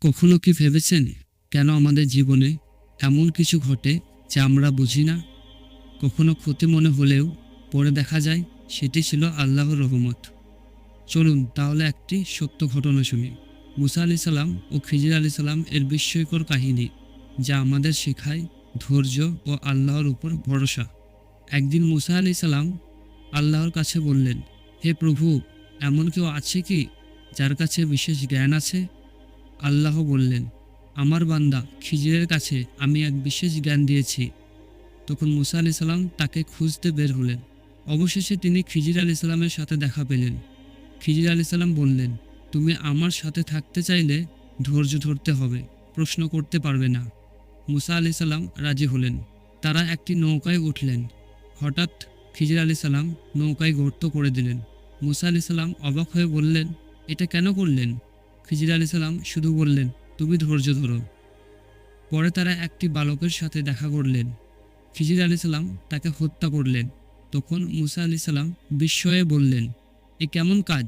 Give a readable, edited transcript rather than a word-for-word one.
কখনো কি ভেবেছেন কেন আমাদের জীবনে এমন কিছু ঘটে যা আমরা বুঝি না? কখনো ক্ষতি মনে হলেও পরে দেখা যায় সেটি ছিল আল্লাহর রহমত। চলুন তাহলে একটি সত্য ঘটনা শুনি। মুসা আলি সালাম ও খিজির আলি সালাম এর বিস্ময়কর কাহিনী, যা আমাদের শেখায় ধৈর্য ও আল্লাহর উপর ভরসা। একদিন মুসা আলি সালাম আল্লাহর কাছে বললেন, হে প্রভু, এমন কেউ আছে কি যার কাছে বিশেষ জ্ঞান আছে? আল্লাহ বললেন, আমার বান্দা খিজিরের কাছে আমি এক বিশেষ জ্ঞান দিয়েছি। তখন মুসা আলি সাল্লাম তাকে খুঁজতে বের হলেন। অবশেষে তিনি খিজির আলি সাল্লামের সাথে দেখা পেলেন। খিজির আলি সাল্লাম বললেন, তুমি আমার সাথে থাকতে চাইলে ধৈর্য ধরতে হবে, প্রশ্ন করতে পারবে না। মুসা আলি সাল্লাম রাজি হলেন। তারা একটি নৌকায় উঠলেন। হঠাৎ খিজির আলি সাল্লাম নৌকায় গর্ত করে দিলেন। মুসা আলি সাল্লাম অবাক হয়ে বললেন, এটা কেন করলেন? খিজির আলি সাল্লাম শুধু বললেন, তুমি ধৈর্য ধরো। পরে তারা একটি বালকের সাথে দেখা করলেন। খিজির আলি সাল্লাম তাকে হত্যা করলেন। তখন মুসা আলি সাল্লাম বিস্ময়ে বললেন, এ কেমন কাজ?